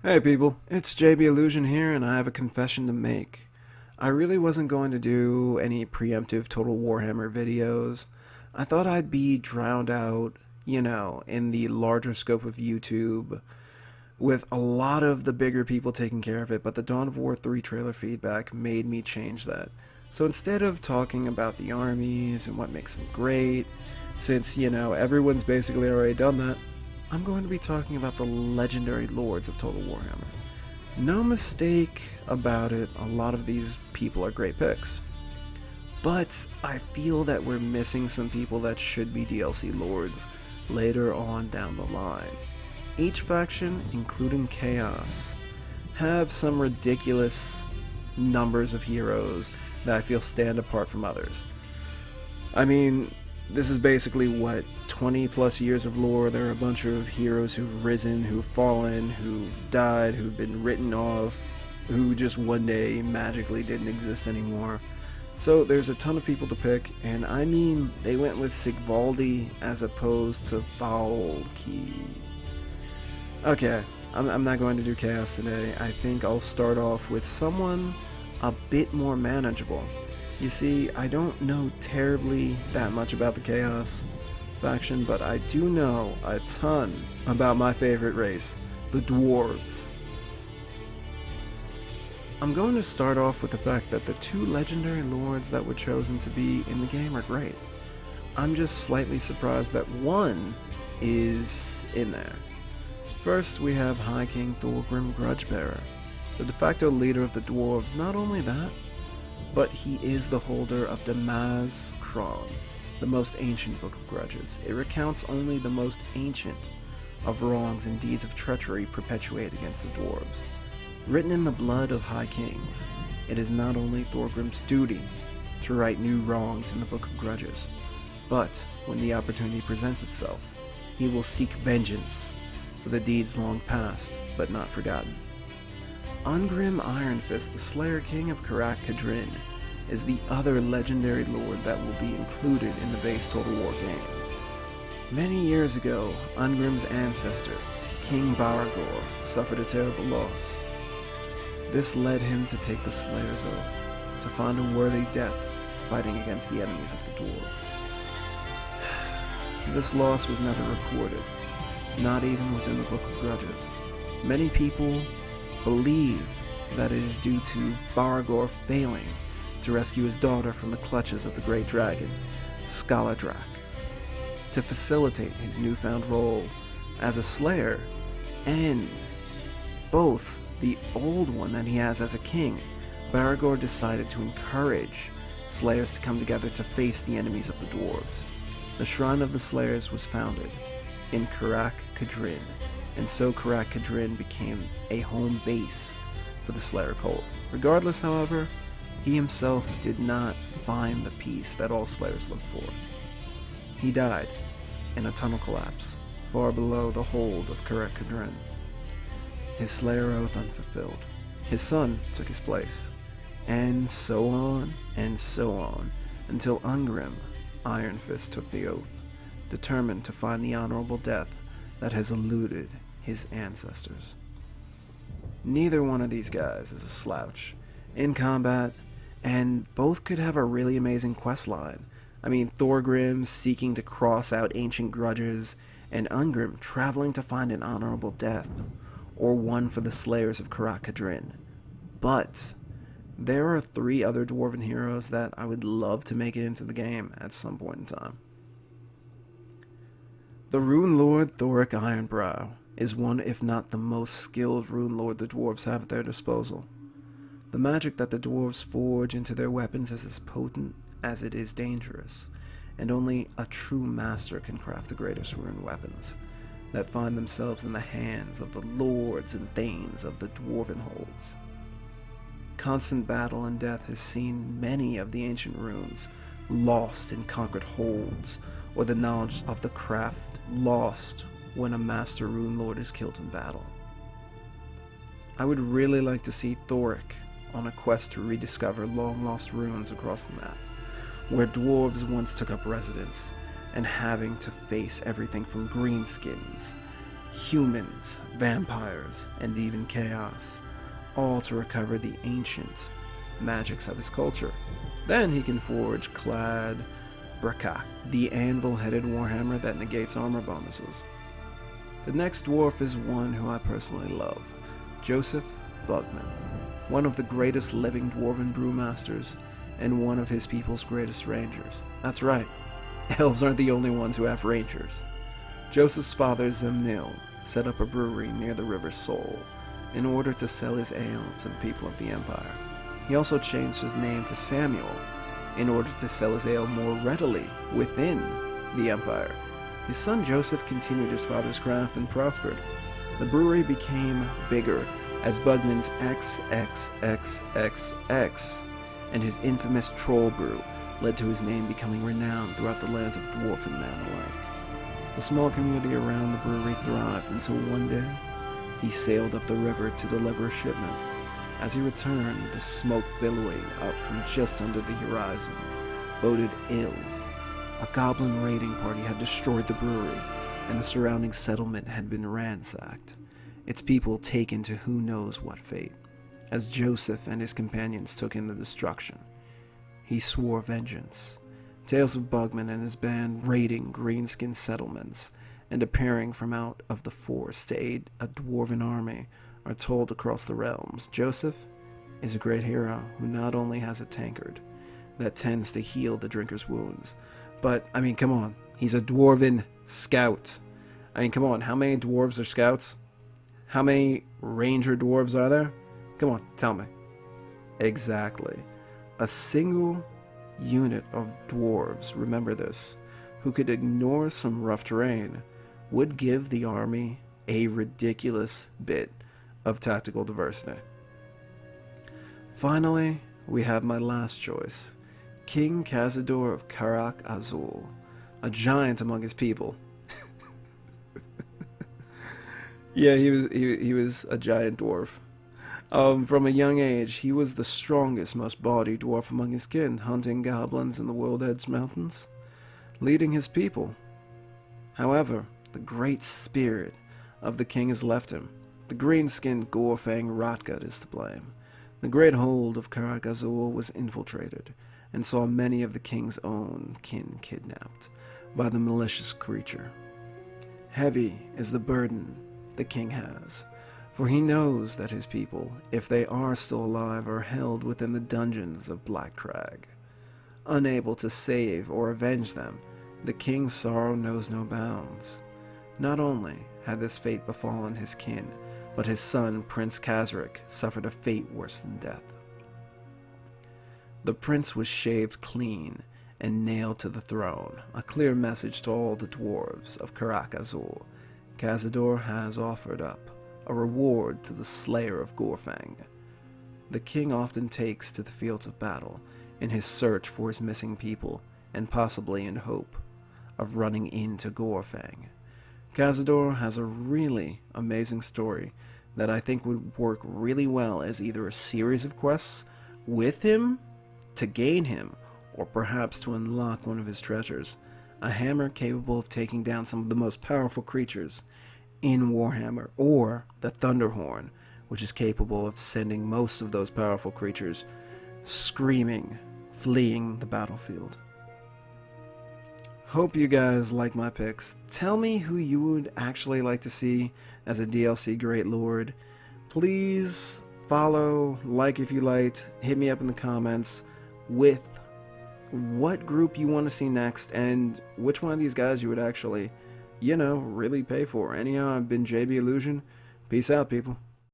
Hey people, it's JB Illusion here, and I have a confession to make. I really wasn't going to do any preemptive Total Warhammer videos. I thought I'd be drowned out, in the larger scope of YouTube, with a lot of the bigger people taking care of it, but the Dawn of War 3 trailer feedback made me change that. So instead of talking about the armies and what makes them great, since, everyone's basically already done that, I'm going to be talking about the legendary lords of Total Warhammer. No mistake about it, a lot of these people are great picks. But I feel that we're missing some people that should be DLC lords later on down the line. Each faction, including Chaos, have some ridiculous numbers of heroes that I feel stand apart from others. I mean, this is basically what, 20 plus years of lore. There are a bunch of heroes who've risen, who've fallen, who've died, who've been written off, who just one day magically didn't exist anymore. So there's a ton of people to pick, and I mean, they went with Sigvaldi as opposed to Valky. Okay, I'm not going to do Chaos today. I think I'll start off with someone a bit more manageable. You see, I don't know terribly that much about the Chaos faction, but I do know a ton about my favorite race, the Dwarves. I'm going to start off with the fact that the two legendary lords that were chosen to be in the game are great. I'm just slightly surprised that one is in there. First, we have High King Thorgrim Grudgebearer, the de facto leader of the Dwarves. Not only that, but he is the holder of Damaz Kron, the most ancient book of grudges. It recounts only the most ancient of wrongs and deeds of treachery perpetuated against the dwarves. Written in the blood of high kings, it is not only Thorgrim's duty to right new wrongs in the book of grudges, but when the opportunity presents itself, he will seek vengeance for the deeds long past but not forgotten. Ungrim Ironfist, the Slayer King of Karak Kadrin, is the other legendary lord that will be included in the base Total War game. Many years ago, Ungrim's ancestor, King Baragor, suffered a terrible loss. This led him to take the Slayer's Oath, to find a worthy death fighting against the enemies of the dwarves. This loss was never recorded, not even within the Book of Grudges. Many people believe that it is due to Baragor failing to rescue his daughter from the clutches of the great dragon, Skaladrak. To facilitate his newfound role as a slayer, and both the old one that he has as a king, Baragor decided to encourage slayers to come together to face the enemies of the dwarves. The Shrine of the Slayers was founded in Karak Kadrin, and so Karak Kadrin became a home base for the Slayer cult. Regardless, however, he himself did not find the peace that all Slayers look for. He died in a tunnel collapse far below the hold of Karak Kadrin, his Slayer oath unfulfilled. His son took his place, and so on, until Ungrim Ironfist took the oath, determined to find the honorable death that has eluded his ancestors. Neither one of these guys is a slouch in combat, and both could have a really amazing quest line. I mean, Thorgrim seeking to cross out ancient grudges, and Ungrim traveling to find an honorable death, or one for the Slayers of Karak Kadrin. But there are 3 other dwarven heroes that I would love to make it into the game at some point in time. The Rune Lord Thoric Ironbrow is one, if not the most skilled Rune Lord the dwarves have at their disposal. The magic that the dwarves forge into their weapons is as potent as it is dangerous, and only a true master can craft the greatest rune weapons that find themselves in the hands of the lords and thanes of the dwarven holds. Constant battle and death has seen many of the ancient runes lost in conquered holds, or the knowledge of the craft lost when a master rune lord is killed in battle. I would really like to see Thoric on a quest to rediscover long-lost runes across the map, where dwarves once took up residence, and having to face everything from greenskins humans, vampires, and even chaos, all to recover the ancient magics of his culture. Then he can forge Clad Brakak, the anvil-headed warhammer that negates armor bonuses. The next dwarf is one who I personally love, Joseph Bugman, one of the greatest living dwarven brewmasters and one of his people's greatest rangers. That's right, elves aren't the only ones who have rangers. Joseph's father Zemnil set up a brewery near the River Sol in order to sell his ale to the people of the Empire. He also changed his name to Samuel in order to sell his ale more readily within the Empire. His son Joseph continued his father's craft and prospered. The brewery became bigger as Bugman's XXXXX and his infamous troll brew led to his name becoming renowned throughout the lands of dwarf and man alike. The small community around the brewery thrived until one day he sailed up the river to deliver a shipment. As he returned, the smoke billowing up from just under the horizon boded ill. A goblin raiding party had destroyed the brewery, and the surrounding settlement had been ransacked, its people taken to who knows what fate. As Joseph and his companions took in the destruction, he swore vengeance. Tales of Bugman and his band raiding greenskin settlements and appearing from out of the forest to aid a dwarven army are told across the realms. Joseph is a great hero who not only has a tankard that tends to heal the drinker's wounds, but, I mean, come on, he's a dwarven scout. I mean, come on, how many dwarves are scouts? How many ranger dwarves are there? Come on, tell me. Exactly. A single unit of dwarves, remember this, who could ignore some rough terrain, would give the army a ridiculous bit of tactical diversity. Finally, we have my last choice, King Cazador of Karak Azul, a giant among his people. Yeah, he was a giant dwarf. From a young age, he was the strongest, most body dwarf among his kin, hunting goblins in the World Edge Mountains, leading his people. However, the great spirit of the king has left him. The green-skinned Gorfang Rotgut is to blame. The great hold of Karak Azul was infiltrated, and saw many of the king's own kin kidnapped by the malicious creature. Heavy is the burden the king has, for he knows that his people, if they are still alive, are held within the dungeons of Black Crag. Unable to save or avenge them, the king's sorrow knows no bounds. Not only had this fate befallen his kin, but his son, Prince Kazaric, suffered a fate worse than death. The prince was shaved clean and nailed to the throne, a clear message to all the dwarves of Karak Azul. Cazador has offered up a reward to the slayer of Gorfang. The king often takes to the fields of battle in his search for his missing people, and possibly in hope of running into Gorfang. Cazador has a really amazing story that I think would work really well as either a series of quests with him to gain him, or perhaps to unlock one of his treasures, a hammer capable of taking down some of the most powerful creatures in Warhammer, or the Thunderhorn, which is capable of sending most of those powerful creatures screaming, fleeing the battlefield. Hope you guys like my picks. Tell me who you would actually like to see as a DLC Great Lord. Please follow, like if you liked, hit me up in the comments with what group you want to see next and which one of these guys you would actually, really pay for. Anyhow, I've been JB Illusion. Peace out, people.